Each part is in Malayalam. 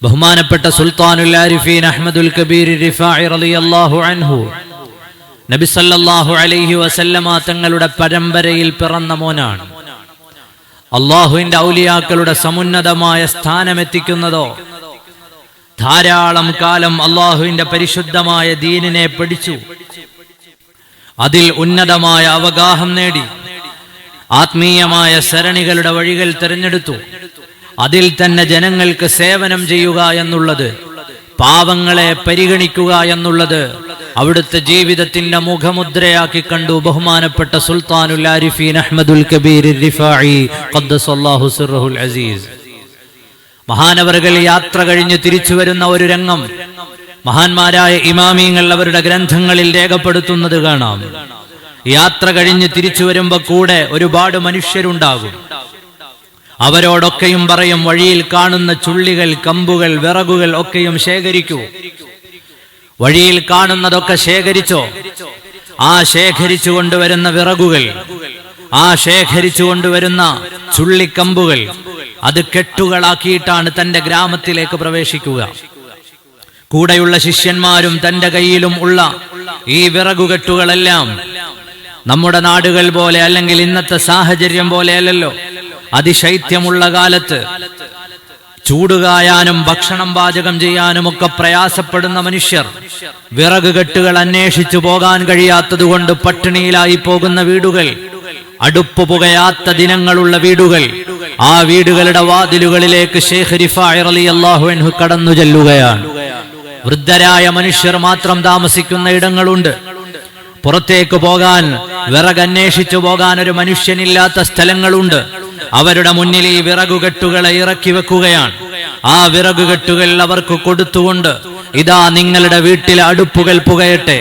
ബഹുമാനപ്പെട്ട സുൽത്താനുൽ ആരിഫീൻ അഹ്മദുൽ കബീർ റിഫാഇ റളിയല്ലാഹു അൻഹു നബി സല്ലല്ലാഹു അലൈഹി വസല്ലമ തങ്ങളുടെ പരമ്പരയിൽ പിറന്ന മോനാണ്. അള്ളാഹുവിന്റെ ഔലിയാക്കളുടെ സമുന്നതമായ സ്ഥാനമെത്തിക്കുന്നതോ ധാരാളം കാലം അള്ളാഹുവിന്റെ പരിശുദ്ധമായ ദീനിനെ പഠിച്ചു, അതിൽ ഉന്നതമായ അവഗാഹം നേടി, ആത്മീയമായ സരണികളുടെ വഴികൾ തിരഞ്ഞെടുത്തു. അതിൽ തന്നെ ജനങ്ങൾക്ക് സേവനം ചെയ്യുക എന്നുള്ളത്, പാവങ്ങളെ പരിഗണിക്കുക എന്നുള്ളത് അവിടുത്തെ ജീവിതത്തിന്റെ മുഖമുദ്രയാക്കി കണ്ടു ബഹുമാനപ്പെട്ട സുൽത്താനുൽ ആരിഫീൻ അഹ്മദുൽ കബീർ റിഫാഇ ഖദ്ദസല്ലാഹു സിർറഹുൽ അസീസ്. മഹാനവറുകൾ യാത്ര കഴിഞ്ഞ് തിരിച്ചു വരുന്ന ഒരു രംഗം മഹാന്മാരായ ഇമാമിങ്ങൾ അവരുടെ ഗ്രന്ഥങ്ങളിൽ രേഖപ്പെടുത്തുന്നത് കാണാം. യാത്ര കഴിഞ്ഞ് തിരിച്ചു വരുമ്പോ കൂടെ ഒരുപാട് മനുഷ്യരുണ്ടാകും. അവരോടൊക്കെയും പറയും, വഴിയിൽ കാണുന്ന ചുള്ളികൾ, കമ്പുകൾ, വിറകുകൾ ഒക്കെയും ശേഖരിക്കൂ. വഴിയിൽ കാണുന്നതൊക്കെ ശേഖരിച്ചോ. ആ ശേഖരിച്ചു കൊണ്ടുവരുന്ന വിറകുകൾ, ആ ശേഖരിച്ചു കൊണ്ടുവരുന്ന ചുള്ളിക്കമ്പുകൾ അത് കെട്ടുകളാക്കിയിട്ടാണ് തന്റെ ഗ്രാമത്തിലേക്ക് പ്രവേശിക്കുക. കൂടെയുള്ള ശിഷ്യന്മാരും തന്റെ കയ്യിലും ഉള്ള ഈ വിറകുകെട്ടുകളെല്ലാം നമ്മുടെ നാടുകൾ പോലെ അല്ലെങ്കിൽ ഇന്നത്തെ സാഹചര്യം പോലെയല്ലല്ലോ. അതിശൈത്യമുള്ള കാലത്ത് ചൂടുകായാനും ഭക്ഷണം പാചകം ചെയ്യാനും ഒക്കെ പ്രയാസപ്പെടുന്ന മനുഷ്യർ, വിറക് കെട്ടുകൾ അന്വേഷിച്ചു പോകാൻ കഴിയാത്തത് കൊണ്ട് പട്ടിണിയിലായി പോകുന്ന വീടുകൾ, അടുപ്പ് പുകയാത്ത ദിനങ്ങളുള്ള വീടുകൾ, ആ വീടുകളുടെ വാതിലുകളിലേക്ക് ശൈഖ് റിഫാഇ റളിയല്ലാഹു അൻഹു കടന്നു ചെല്ലുകയാണ്. വൃദ്ധരായ മനുഷ്യർ മാത്രം താമസിക്കുന്ന ഇടങ്ങളുണ്ട്. പുറത്തേക്ക് പോകാൻ, വിറകന്വേഷിച്ചു പോകാൻ ഒരു മനുഷ്യനില്ലാത്ത സ്ഥലങ്ങളുണ്ട്. അവരുടെ മുന്നിൽ ഈ വിറകുകെട്ടുകളെ ഇറക്കി വെക്കുകയാണ്. ആ വിറകുകെട്ടുകൾ അവർക്ക് കൊടുത്തുകൊണ്ട്, ഇതാ നിങ്ങളുടെ വീട്ടിലെ അടുപ്പുകൾ പുകയട്ടെ,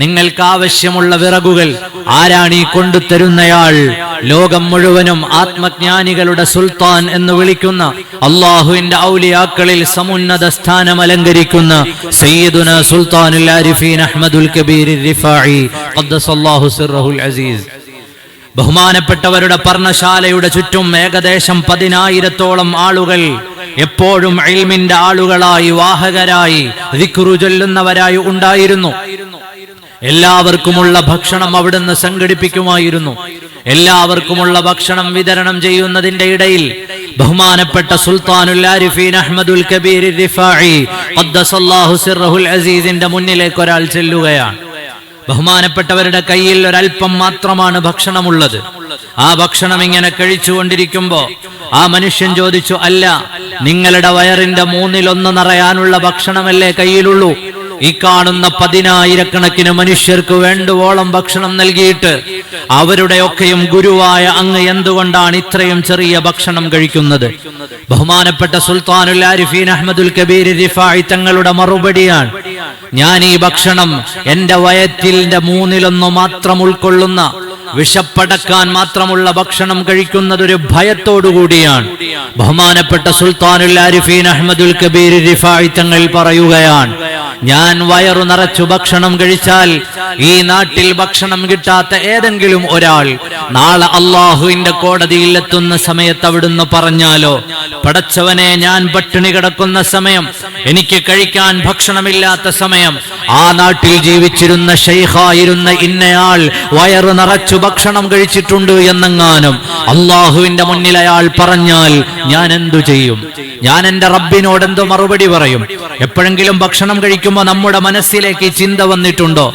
നിങ്ങൾക്ക് ആവശ്യമുള്ള വിറകുകൾ ആരാണ് ഈ കൊണ്ടുതരുന്നയാൾ? ലോകം മുഴുവനും ആത്മജ്ഞാനികളുടെ സുൽത്താൻ എന്ന് വിളിക്കുന്ന അള്ളാഹുവിന്റെ ഔലിയാക്കളിൽ സമുന്നത സ്ഥാനം അലങ്കരിക്കുന്ന സയ്യിദുനാ സുൽത്താനുൽ ആരിഫീൻ അഹ്മദുൽ കബീർ റിഫാഇ ഖദ്ദസല്ലാഹു സിർറഹുൽ അസീസ്. ബഹുമാനപ്പെട്ടവരുടെ പർണശാലയുടെ ചുറ്റും ഏകദേശം 10,000-ഓളം ആളുകൾ എപ്പോഴും ഇൽമിന്റെ ആളുകളായി, വാഹകരായി, ദിക്റു ചൊല്ലുന്നവരായി ഉണ്ടായിരുന്നു. എല്ലാവർക്കുമുള്ള ഭക്ഷണം അവിടുന്ന് സംഘടിപ്പിക്കുമായിരുന്നു. എല്ലാവർക്കുമുള്ള ഭക്ഷണം വിതരണം ചെയ്യുന്നതിന്റെ ഇടയിൽ ബഹുമാനപ്പെട്ട സുൽത്താനുൽ ആരിഫീൻ അഹ്മദുൽ കബീർ റിഫാഇ ഖദ്ദസല്ലാഹു സിർറഹുൽ അസീസിന്റെ മുന്നിലേക്ക് ഒരാൾ ചെല്ലുകയാണ്. ബഹുമാനപ്പെട്ടവരുടെ കയ്യിൽ ഒരൽപ്പം മാത്രമാണ് ഭക്ഷണമുള്ളത്. ആ ഭക്ഷണം ഇങ്ങനെ കഴിച്ചുകൊണ്ടിരിക്കുമ്പോ ആ മനുഷ്യൻ ചോദിച്ചു, അല്ല, നിങ്ങളുടെ വയറിന്റെ 1/3 നിറയാനുള്ള ഭക്ഷണമല്ലേ കയ്യിലുള്ളൂ? ഈ കാണുന്ന 10,000-കണക്കിന് മനുഷ്യർക്ക് വേണ്ടുവോളം ഭക്ഷണം നൽകിയിട്ട് അവരുടെയൊക്കെയും ഗുരുവായ അങ്ങ് എന്തുകൊണ്ടാണ് ഇത്രയും ചെറിയ ഭക്ഷണം കഴിക്കുന്നത്? ബഹുമാനപ്പെട്ട സുൽത്താനുൽ ആരിഫീൻ അഹ്മദുൽ കബീർ റിഫാഇ തങ്ങളുടെ മറുപടിയാണ്, ഞാൻ ഈ ഭക്ഷണം എന്റെ വയറ്റിന്റെ 1/3 മാത്രം ഉൾക്കൊള്ളുന്ന, വിശപ്പടക്കാൻ മാത്രമുള്ള ഭക്ഷണം കഴിക്കുന്നത് ഒരു ഭയത്തോടുകൂടിയാണ്. ബഹുമാനപ്പെട്ട സുൽത്താനുൽ ആരിഫീൻ അഹ്മദുൽ കബീർ റിഫാഇ തങ്ങൾ പറയുകയാണ്, ഞാൻ വയറു നിറച്ചു ഭക്ഷണം കഴിച്ചാൽ ഈ നാട്ടിൽ ഭക്ഷണം കിട്ടാത്ത ഏതെങ്കിലും ഒരാൾ നാളെ അള്ളാഹുവിന്റെ കോടതിയിൽ എത്തുന്ന സമയത്ത് അവിടുന്ന് പറഞ്ഞാലോ, പടച്ചവനെ, ഞാൻ പട്ടിണി കിടക്കുന്ന സമയം, എനിക്ക് കഴിക്കാൻ ഭക്ഷണമില്ലാത്ത സമയം, ആ നാട്ടിൽ ജീവിച്ചിരുന്ന ശൈഖായിരുന്ന ഇന്നയാൾ വയറു നിറച്ചു ഭക്ഷണം കഴിച്ചിട്ടുണ്ട് എന്നെങ്ങാനും അള്ളാഹുവിന്റെ മുന്നിൽ അയാൾ പറഞ്ഞാൽ ഞാൻ എന്തു ചെയ്യും? ഞാൻ എന്റെ റബ്ബിനോട് എന്തു മറുപടി പറയും? എപ്പോഴെങ്കിലും ഭക്ഷണം കഴിക്കുമ്പോ നമ്മുടെ മനസ്സിലേക്ക് ചിന്ത വന്നിട്ടുണ്ടോ?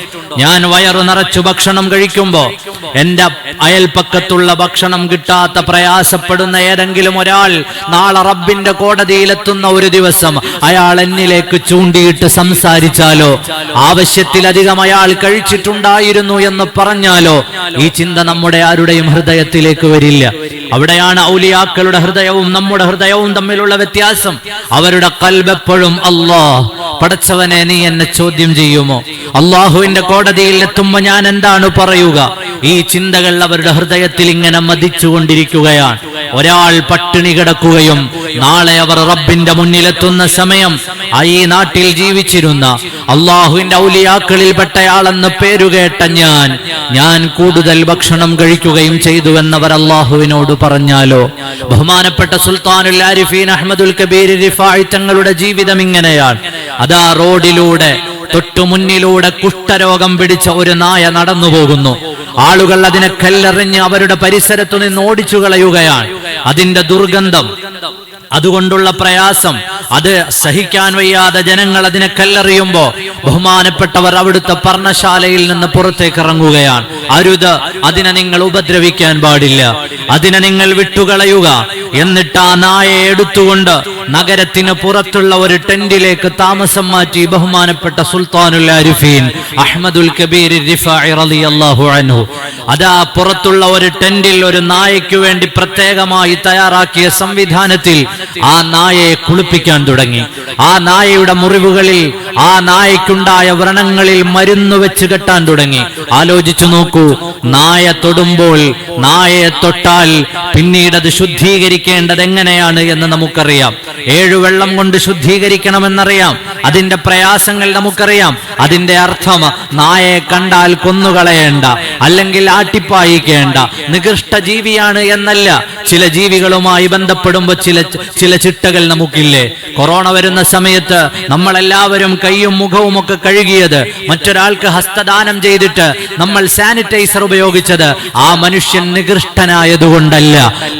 ഞാൻ വയറു നിറച്ചു ഭക്ഷണം കഴിക്കുമ്പോ എന്റെ അയൽപ്പക്കത്തുള്ള ഭക്ഷണം കിട്ടാത്ത പ്രയാസപ്പെടുന്ന ഏതെങ്കിലും ഒരാൾ നാളെ റബ്ബിന്റെ കോടതിയിലെത്തുന്ന ഒരു ദിവസം അയാൾ എന്നിലേക്ക് ചൂണ്ടിയിട്ട് സംസാരിച്ചാലോ, ആവശ്യത്തിലധികം അയാൾ കഴിച്ചിട്ടുണ്ടായിരുന്നു എന്ന് പറഞ്ഞാലോ, ഈ ചിന്ത നമ്മുടെ ആരുടെയും ഹൃദയത്തിലേക്ക് വരില്ല. അവിടെയാണ് ഔലിയാക്കളുടെ ഹൃദയവും നമ്മുടെ ഹൃദയവും തമ്മിലുള്ള വ്യത്യാസം. അവരുടെ ഖൽബ് എപ്പോഴും അല്ലാഹ്, പടച്ചവനെ നീ എന്നെ ചോദ്യം ചെയ്യുമോ? അള്ളാഹുവിന്റെ കോടതിയിൽ എത്തുമ്പോ ഞാൻ എന്താണ് പറയുക? ഈ ചിന്തകൾ അവരുടെ ഹൃദയത്തിൽ ഇങ്ങനെ മതിച്ചുകൊണ്ടിരിക്കുകയാണ്. ഒരാൾ പട്ടിണി കിടക്കുകയും നാളെ അവർ റബ്ബിന്റെ മുന്നിലെത്തുന്ന സമയം ഈ നാട്ടിൽ ജീവിച്ചിരുന്ന അള്ളാഹുവിന്റെ ഔലിയാക്കളിൽപ്പെട്ടയാളെന്ന് പേരുകേട്ട ഞാൻ കൂടുതൽ ഭക്ഷണം കഴിക്കുകയും ചെയ്തുവെന്നവർ അള്ളാഹുവിനോട് പറഞ്ഞാലോ? ബഹുമാനപ്പെട്ട സുൽത്താനുൽ ആരിഫീൻ അഹ്മദുൽ കബീർ റിഫാഇ തങ്ങളുടെ ജീവിതം ഇങ്ങനെയാണ്. അതാ റോഡിലൂടെ തൊട്ടുമുന്നിലൂടെ കുഷ്ഠരോഗം പിടിച്ച ഒരു നായ നടന്നു പോകുന്നു. ആളുകൾ അതിനെ കല്ലെറിഞ്ഞ് അവരുടെ പരിസരത്തു നിന്ന് ഓടിച്ചു കളയുകയാണ്. അതിന്റെ ദുർഗന്ധം, അതുകൊണ്ടുള്ള പ്രയാസം, അത് സഹിക്കാൻ വയ്യാതെ ജനങ്ങൾ അതിനെ കല്ലെറിയുമ്പോ ബഹുമാനപ്പെട്ടവർ അവിടുത്തെ പർണശാലയിൽ നിന്ന് പുറത്തേക്ക് ഇറങ്ങുകയാണ്. അരുത്, അതിനെ നിങ്ങൾ ഉപദ്രവിക്കാൻ പാടില്ല, അതിനെ നിങ്ങൾ വിട്ടുകളയുക. എന്നിട്ട് ആ നായയെ എടുത്തുകൊണ്ട് നഗരത്തിന് പുറത്തുള്ള ഒരു ടെന്റിലേക്ക് താമസം മാറ്റി ബഹുമാനപ്പെട്ട സുൽത്താനുൽ ആരിഫീൻ അഹ്മദുൽ കബീർ റിഫാഇ റളിയല്ലാഹു അൻഹു അതാ പുറത്തുള്ള ഒരു ടെന്റിൽ ഒരു നായയ്ക്ക് വേണ്ടി പ്രത്യേകമായി തയ്യാറാക്കിയ സംവിധാനത്തിൽ ആ നായയെ കുളിപ്പിക്കാൻ തുടങ്ങി. ആ നായയുടെ മുറിവുകളിൽ, ആ നായയ്ക്കുണ്ടായ വ്രണങ്ങളിൽ മരുന്ന് വെച്ച് കെട്ടാൻ തുടങ്ങി. ആലോചിച്ചു നോക്കൂ, നായ തൊടുമ്പോൾ, നായയെ തൊട്ടാൽ പിന്നീട് അത് ശുദ്ധീകരിക്കേണ്ടത് എങ്ങനെയാണ് എന്ന് നമുക്കറിയാം. 7 വെള്ളം കൊണ്ട് ശുദ്ധീകരിക്കണമെന്നറിയാം. അതിന്റെ പ്രയാസങ്ങൾ നമുക്കറിയാം. അതിന്റെ അർത്ഥം നായയെ കണ്ടാൽ കൊന്നുകളയേണ്ട, അല്ലെങ്കിൽ ആട്ടിപ്പായിക്കേണ്ട, നികൃഷ്ട ജീവിയാണ് എന്നല്ല. ചില ജീവികളുമായി ബന്ധപ്പെടുമ്പോൾ ചില ചിട്ടകൾ നമുക്കില്ലേ? കൊറോണ വരുന്ന സമയത്ത് നമ്മളെല്ലാവരും കൈയും മുഖവും ഒക്കെ കഴുകിയത്, മറ്റൊരാൾക്ക് ഹസ്തദാനം ചെയ്തിട്ട് നമ്മൾ സാനിറ്റൈസർ ഉപയോഗിച്ചത് ആ മനുഷ്യൻ നികൃഷ്ടനായതുകൊണ്ടല്ല,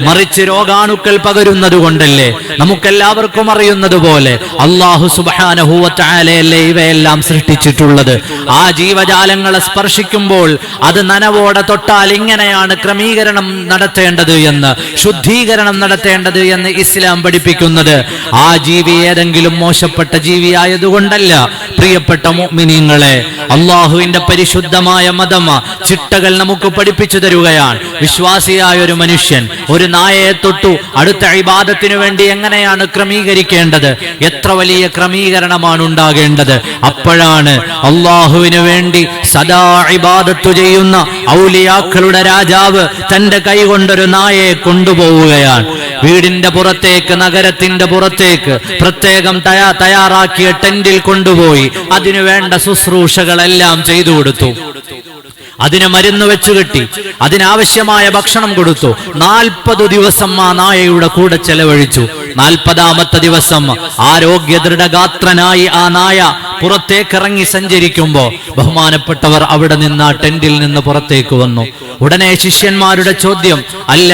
മറിച്ച് രോഗാണുക്കൾ പകരുന്നത് കൊണ്ടല്ലേ? നമുക്കെല്ലാവർക്കും അറിയുന്നത് പോലെ അല്ലാഹു സുബ്ഹാനഹു വ തആലയല്ലേ ഇവയെല്ലാം സൃഷ്ടിച്ചിട്ടുള്ളത്. ആ ജീവജാലങ്ങളെ സ്പർശിക്കുമ്പോൾ അത് നനവോടെ തൊട്ടാൽ ഇങ്ങനെയാണ് ക്രമീകരണം നടത്തേണ്ടത് എന്ന്, ശുദ്ധീകരണം നടത്തേണ്ടത് എന്ന് ഇസ്ലാം പഠിപ്പിക്കുന്നത്. ആ ജീവി ഏതെങ്കിലും മോശപ്പെട്ട ജീവിയായതുകൊണ്ടല്ല. പ്രിയപ്പെട്ട മുഅ്മിനീങ്ങളെ, അല്ലാഹുവിന്റെ പരിശുദ്ധമായ മതം ചിട്ടകൾ നമുക്ക് പഠിപ്പിച്ചു തരുകയാണ്. വിശ്വാസിയായ ഒരു മനുഷ്യൻ ഒരു നായയെ തൊട്ടു അടുത്ത ഇബാദത്തിനു വേണ്ടി എങ്ങനെയാണ് ക്രമീകരിക്കേണ്ടത്, എത്ര വലിയ ക്രമീകരണമാണ് ഉണ്ടാകേണ്ടത്. അപ്പോഴാണ് അല്ലാഹുവിന് വേണ്ടി സദാ ഇബാദത്ത് ചെയ്യുന്ന ഔലിയാക്കളുടെ രാജാവ് തന്റെ കൈ കൊണ്ടൊരു നായയെ കൊണ്ടുപോവുകയാണ്. വീടിന്റെ പുറത്തേക്ക്, നഗരത്തിന്റെ പുറത്തേക്ക് പ്രത്യേകം തയ്യാറാക്കിയ ടെന്റിൽ കൊണ്ടുപോയി അതിനു വേണ്ട ശുശ്രൂഷകളെല്ലാം ചെയ്തു കൊടുത്തു. അതിന് മരുന്ന് വെച്ചു കെട്ടി, അതിനാവശ്യമായ ഭക്ഷണം കൊടുത്തു. 40 ദിവസം ആ നായയുടെ കൂടെ ചെലവഴിച്ചു. 40ാമത്തെ ദിവസം ആരോഗ്യ ദൃഢഗാത്രനായി ആ നായ പുറത്തേക്കിറങ്ങി സഞ്ചരിക്കുമ്പോ ബഹുമാനപ്പെട്ടവർ അവിടെ നിന്ന് ആ ടെന്റിൽ നിന്ന് പുറത്തേക്ക് വന്നു. ഉടനെ ശിഷ്യന്മാരുടെ ചോദ്യം, അല്ല,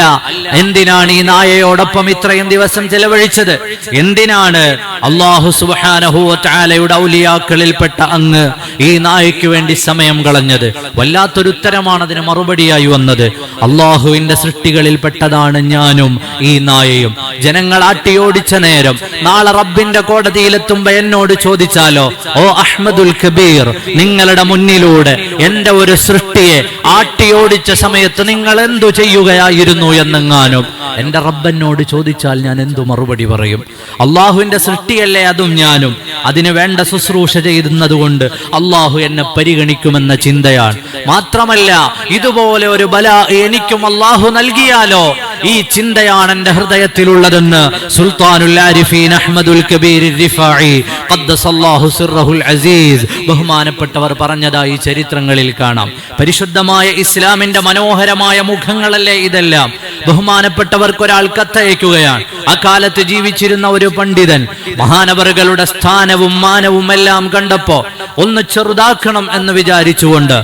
എന്തിനാണ് ഈ നായയോടൊപ്പം ഇത്രയും ദിവസം ചെലവഴിച്ചത്? എന്തിനാണ് അല്ലാഹു സുബ്ഹാനഹു വ തആലയുടെ ഔലിയാക്കളിൽപ്പെട്ട അങ്ങ് ഈ നായയ്ക്ക് വേണ്ടി സമയം കളഞ്ഞത്? വല്ലാത്തൊരു ഉത്തരമാണ് അതിന് മറുപടിയായി വന്നത്. അല്ലാഹുവിന്റെ സൃഷ്ടികളിൽപ്പെട്ടതാണ് ഞാനും ഈ നായയും. ജനങ്ങൾ ആട്ടിയോടിച്ച നേരം നാളെ റബ്ബിന്റെ കോടതിയിലെത്തുമ്പോ എന്നോട് ചോദിച്ചാലോ, ഓ അഹ്മദുൽ കബീർ, നിങ്ങളുടെ മുന്നിലൂടെ എന്റെ ഒരു സൃഷ്ടിയെ ആട്ടിയോടിച്ച സമയത്ത് നിങ്ങൾ എന്തു ചെയ്യുകയായിരുന്നു എന്നെങ്ങാനും എന്റെ റബ്ബനോട് ചോദിച്ചാൽ ഞാൻ എന്തു മറുപടി പറയും? അള്ളാഹുവിന്റെ സൃഷ്ടിയല്ലേ അതും ഞാനും. അതിന് വേണ്ട ശുശ്രൂഷ ചെയ്യുന്നത് കൊണ്ട് അള്ളാഹു എന്നെ പരിഗണിക്കുമെന്ന ചിന്തയാണ്. മാത്രമല്ല, ഇതുപോലെ ഒരു ബലാ എനിക്കും അള്ളാഹു നൽകിയാലോ, ഈ ചിന്തയാണ് എന്റെ ഹൃദയത്തിലുള്ളതെന്ന് സുൽത്താനുൽ ആരിഫീൻ അഹ്മദുൽ കബീർ റിഫാഇ ഖദ്ദസല്ലാഹു സിർറഹുൽ അസീസ് ബഹുമാനപ്പെട്ടവർ പറഞ്ഞതായി ചരിത്രങ്ങളിൽ കാണാം. പരിശുദ്ധമായ ഇസ്ലാമിന്റെ മനോഹരമായ മുഖങ്ങളല്ലേ ഇതെല്ലാം. ബഹുമാനപ്പെട്ടവർക്ക് ഒരാൾ കത്തയക്കുകയാണ്. അക്കാലത്ത് ജീവിച്ചിരുന്ന ഒരു പണ്ഡിതൻ മഹാനവറുകളുടെ സ്ഥാനവും മാനവും എല്ലാം കണ്ടപ്പോ ഒന്ന് ചെറുതാക്കണം എന്ന് വിചാരിച്ചുകൊണ്ട്,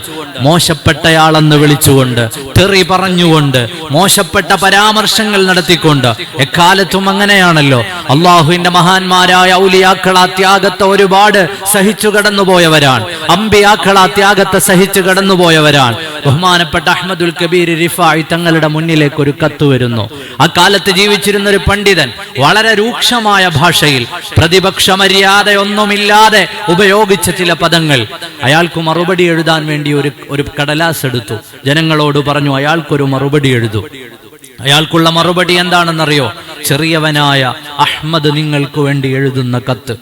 മോശപ്പെട്ടയാളെന്ന് വിളിച്ചുകൊണ്ട്, തെറി പറഞ്ഞുകൊണ്ട്, മോശപ്പെട്ട പരാമർശങ്ങൾ നടത്തിക്കൊണ്ട്, എക്കാലത്തും അങ്ങനെയാണല്ലോ. അള്ളാഹുവിന്റെ മഹാന്മാരായ ഔലിയാക്കൾ ആ ത്യാഗത്തെ ഒരുപാട് സഹിച്ചു കടന്നുപോയവരാണ്. അമ്പിയാക്കൾ ആ ത്യാഗത്തെ സഹിച്ചു കടന്നുപോയവരാണ്. ബഹുമാനപ്പെട്ട അഹ്മദുൽ കബീർ റിഫാഇ തങ്ങളുടെ മുന്നിലേക്ക് ഒരു കത്ത് വരുന്നു. അക്കാലത്ത് ജീവിച്ചിരുന്ന ഒരു പണ്ഡിതൻ വളരെ രൂക്ഷമായ ഭാഷയിൽ പ്രതിപക്ഷ മര്യാദയൊന്നുമില്ലാതെ ഉപയോഗിച്ച ചില പദങ്ങൾ, അയാൾക്ക് മറുപടി എഴുതാൻ വേണ്ടി ഒരു കടലാസ് എടുത്തു. ജനങ്ങളോട് പറഞ്ഞു, അയാൾക്കൊരു മറുപടി എഴുതൂ. അയാൾക്കുള്ള മറുപടി എന്താണെന്നറിയോ? ചെറിയവനായ അഹ്മദ് നിങ്ങൾക്ക് വേണ്ടി എഴുതുന്ന കത്ത്.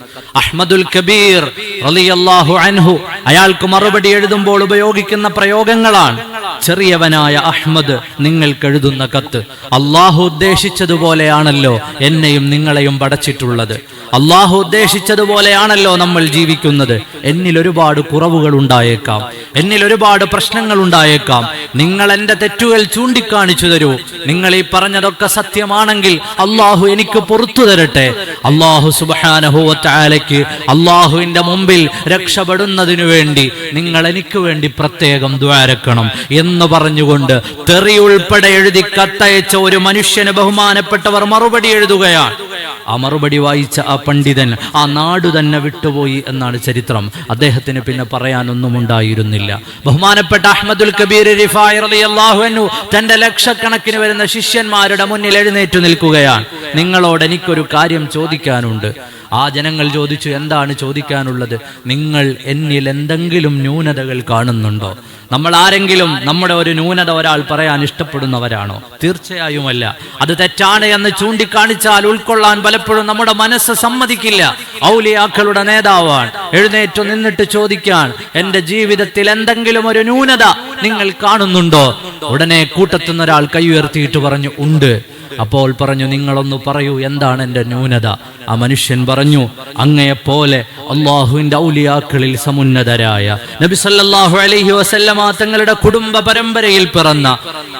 അഹ്മദുൽ കബീർ റളിയല്ലാഹു അൻഹു അയാൾക്ക് മറുപടി എഴുതുമ്പോൾ ഉപയോഗിക്കുന്ന പ്രയോഗങ്ങളാണ്. ചെറിയവനായ അഹ്മദ് നിങ്ങൾക്ക് എഴുതുന്ന കത്ത്, അള്ളാഹു ഉദ്ദേശിച്ചതുപോലെയാണല്ലോ എന്നെയും നിങ്ങളെയും പടച്ചിട്ടുള്ളത്. അള്ളാഹു ഉദ്ദേശിച്ചതുപോലെയാണല്ലോ നമ്മൾ ജീവിക്കുന്നത്. എന്നിൽ ഒരുപാട് കുറവുകൾ ഉണ്ടായേക്കാം, എന്നിൽ ഒരുപാട് പ്രശ്നങ്ങൾ ഉണ്ടായേക്കാം. നിങ്ങൾ എന്റെ തെറ്റുകൾ ചൂണ്ടിക്കാണിച്ചു തരൂ. നിങ്ങൾ ഈ പറഞ്ഞതൊക്കെ സത്യമാണെങ്കിൽ അള്ളാഹു എനിക്ക് പുറത്തു തരട്ടെ. അള്ളാഹു സുബ്ഹാനഹു വ തആലയ്ക്ക് അള്ളാഹുവിന്റെ മുമ്പിൽ രക്ഷപ്പെടുന്നതിനു വേണ്ടി നിങ്ങൾ എനിക്ക് വേണ്ടി പ്രത്യേകം ദ്വാരക്കണം എന്ന് പറഞ്ഞുകൊണ്ട് തെറി ഉൾപ്പെടെ എഴുതി കത്തയച്ച ഒരു മനുഷ്യന് ബഹുമാനപ്പെട്ടവർ മറുപടി എഴുതുകയാണ്. ആ മറുപടി വായിച്ച ആ പണ്ഡിതൻ ആ നാടു തന്നെ വിട്ടുപോയി എന്നാണ് ചരിത്രം. അദ്ദേഹത്തിന് പിന്നെ പറയാനൊന്നും ഉണ്ടായിരുന്നില്ല. ബഹുമാനപ്പെട്ട അഹ്മദുൽ കബീർ റിഫായി റളിയല്ലാഹു അൻഹു തന്റെ ലക്ഷക്കണക്കിന് വരുന്ന ശിഷ്യന്മാരുടെ മുന്നിൽ എഴുന്നേറ്റു നിൽക്കുകയാണ്. നിങ്ങളോട് എനിക്കൊരു കാര്യം ചോദിക്കാനുണ്ട്. ആ ജനങ്ങൾ ചോദിച്ചു, എന്താണ് ചോദിക്കാനുള്ളത്? നിങ്ങൾ എന്നിൽ എന്തെങ്കിലും ന്യൂനതകൾ കാണുന്നുണ്ടോ? നമ്മൾ ആരെങ്കിലും നമ്മുടെ ഒരു ന്യൂനത ഒരാൾ പറയാൻ ഇഷ്ടപ്പെടുന്നവരാണോ? തീർച്ചയായുമല്ല. അത് തെറ്റാണ് എന്ന് ചൂണ്ടിക്കാണിച്ചാൽ ഉൾക്കൊള്ളാൻ പലപ്പോഴും നമ്മുടെ മനസ്സ് സമ്മതിക്കില്ല. ഔലിയാക്കളുടെ നേതാവാണ്, എഴുന്നേറ്റു നിന്നിട്ട് ചോദിക്കാൻ, എന്റെ ജീവിതത്തിൽ എന്തെങ്കിലും ഒരു ന്യൂനത നിങ്ങൾ കാണുന്നുണ്ടോ? ഉടനെ കൂട്ടത്തുനിന്ന് ഒരാൾ കൈ ഉയർത്തിയിട്ട് പറഞ്ഞു, ഉണ്ട്. അപ്പോൾ പറഞ്ഞു, നിങ്ങളൊന്ന് പറയൂ, എന്താണ് എന്റെ ന്യൂനത? ആ മനുഷ്യൻ പറഞ്ഞു, അങ്ങയെപ്പോലെ അള്ളാഹുവിന്റെ ഔലിയാക്കളിൽ സമുന്നതരായ നബി സല്ലല്ലാഹു അലൈഹി വസല്ലമ തങ്ങളുടെ കുടുംബ പരമ്പരയിൽ പിറന്ന